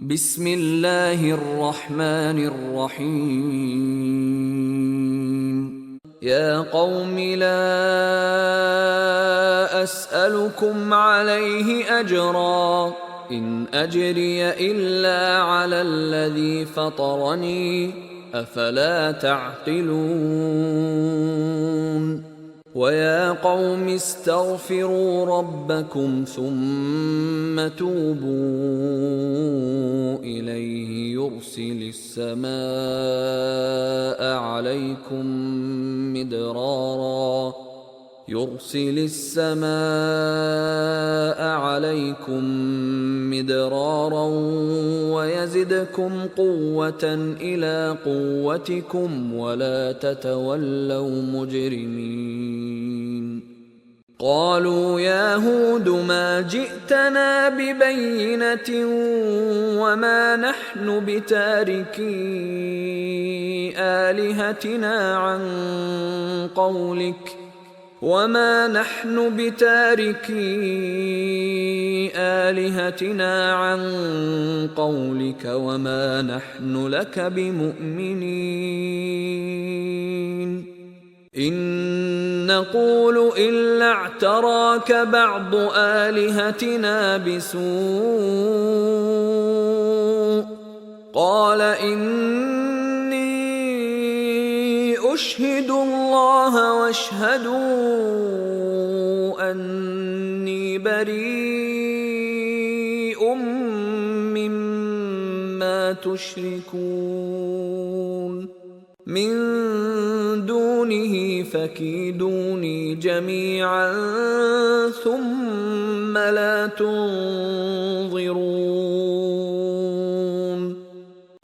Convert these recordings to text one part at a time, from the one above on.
بسم الله الرحمن الرحيم. يا قوم لا أسألكم عليه أجرا، إن أجري إلا على الذي فطرني، أفلا تعقلون. ويا قوم استغفروا ربكم ثم توبوا إليه يرسل السماء عليكم مدرارا ويزدكم قوة إلى قوتكم ولا تتولوا مجرمين. قالوا يا هود ما جئتنا ببينة وما نحن بتاركي آلهتنا عن قولك وما نحن لك بمؤمنين. إن نقول إلا اعتراك بعض آلهتنا بسوء. قال إني أشهد الله واشهدوا أني بريء مما تشركون من دونه فكيدوني جميعا ثم لا تنظرون.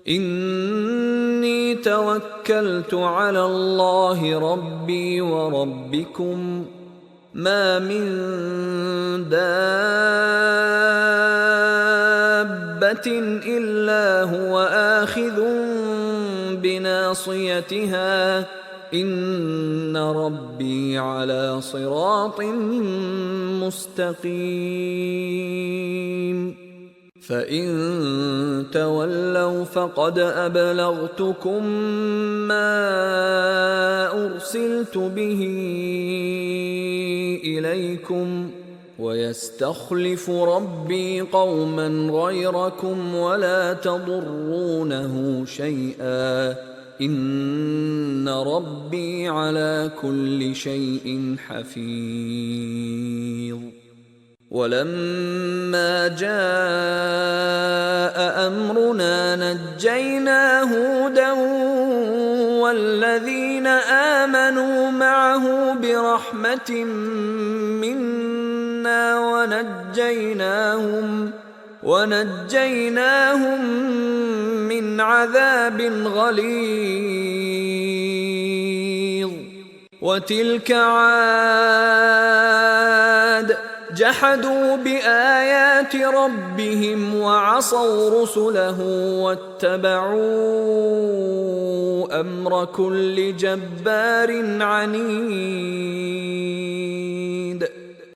إني توكلت على الله ربي وربكم ما من دابة إلا هو آخذ بناصيتها إن ربي على صراط مستقيم. فإن تولوا فقد أبلغتكم ما أرسلت به إليكم ويستخلف ربي قوما غيركم ولا تضرونه شيئا إن ربي على كل شيء حفيظ. ولما جاء أمرنا نجينا هودا والذين آمنوا معه برحمة منا ونجيناهم من عذاب غليظ. وتلك عاد جحدوا بآيات ربهم وعصوا رسله واتبعوا أمر كل جبار عنيد.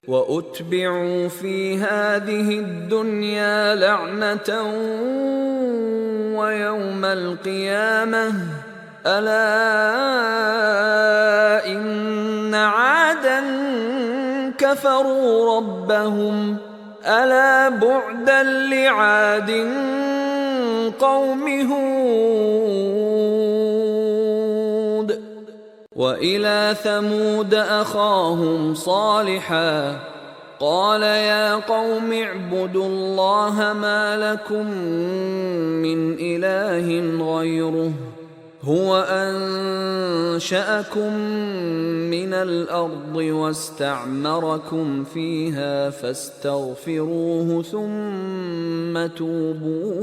وأتبعوا في هذه الدنيا لعنة ويوم القيامة ألا إن عادا كفروا ربهم ألا بعدا لعاد قوم هود. وإلى ثمود أخاهم صالحا قال يا قوم اعبدوا الله ما لكم من إله غيره هو أنشأكم من الأرض واستعمركم فيها فاستغفروه ثم توبوا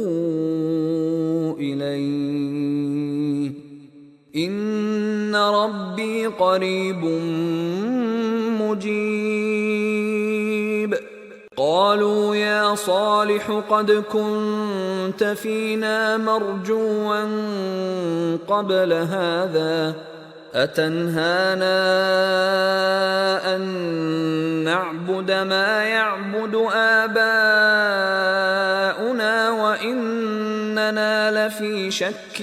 إليه إن ربي قريب مجيب. قالوا يا صالح قد كنت فينا مرجوا قبل هذا أتنهانا أن نعبد ما يعبد آباؤنا وإننا لفي شك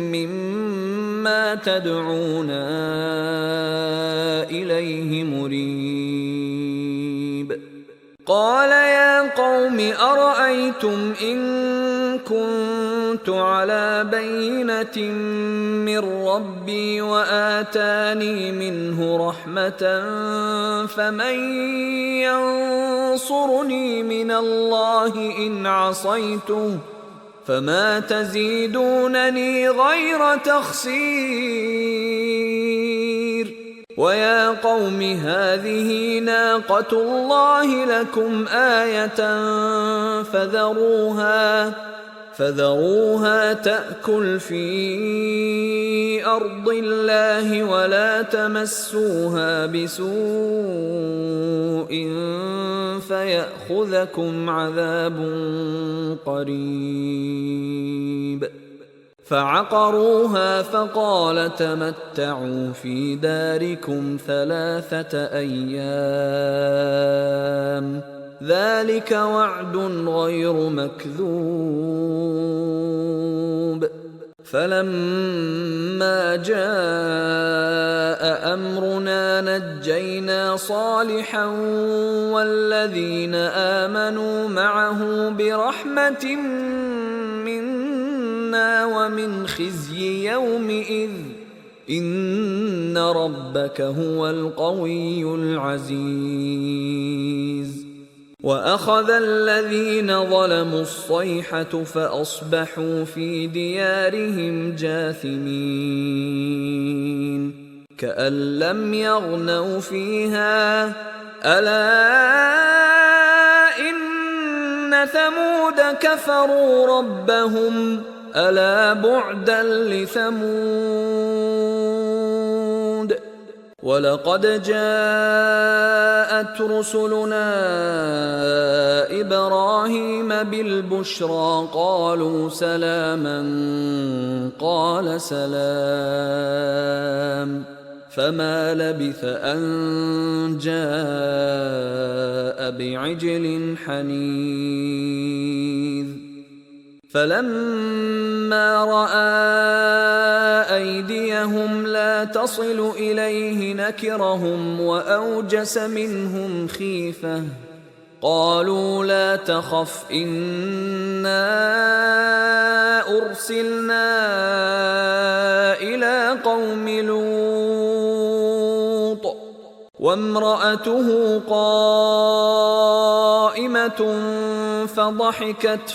مما تدعونا إليه مريب. قال يا قوم أرأيتم إن كنت على بينة من ربي وآتاني منه رحمة فمن ينصرني من الله إن عصيته فما تزيدونني غير تخسير. ويا قوم هذه ناقة الله لكم آية فذروها تأكل في أرض الله ولا تمسوها بسوء فيأخذكم عذاب قريب. فعقروها فقال تمتعوا في داركم 3 أيام ذلك وعد غير مكذوب. فلما جاء أمرنا نجينا صالحا والذين آمنوا معه برحمة منا ومن خزي يومئذ إن ربك هو القوي العزيز. وأخذ الذين ظلموا الصيحة فأصبحوا في ديارهم جاثمين كأن لم يغنوا فيها ألا إن ثمود كفروا ربهم ألا بعدا لثمود. ولقد جاءت رسلنا إبراهيم بالبشرى قالوا سلاما قال سلام فما لبث أن جاء بعجل حنيذ. فلما رأى أيديهم لا تصل إليه نكرهم وأوجس منهم خيفة قالوا لا تخف إنا أرسلنا إلى قوم لوط وامرأته قائمة فضحكت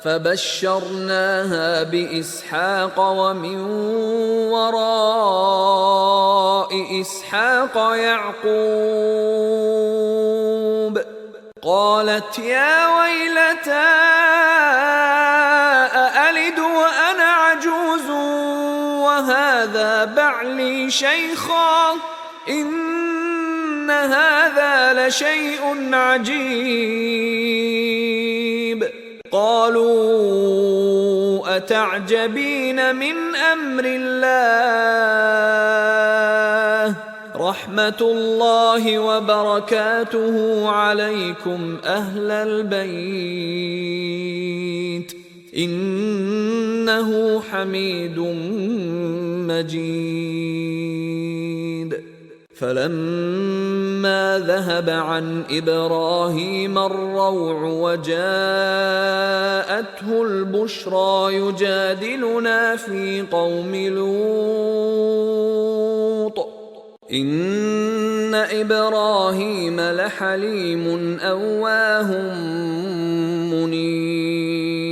فبشرناها بإسحاق ومن وراء إسحاق يعقوب. قالت يا ويلتى أألد وأنا عجوز وهذا بعلي شيخا إن هذا لشيء عجيب. قالوا أتعجبين من أمر الله رحمة الله وبركاته عليكم أهل البيت إنه حميد مجيد. فلما ذهب عن إبراهيم الروع وجاءته البشرى يجادلنا في قوم لوط إن إبراهيم لحليم أواه منيب.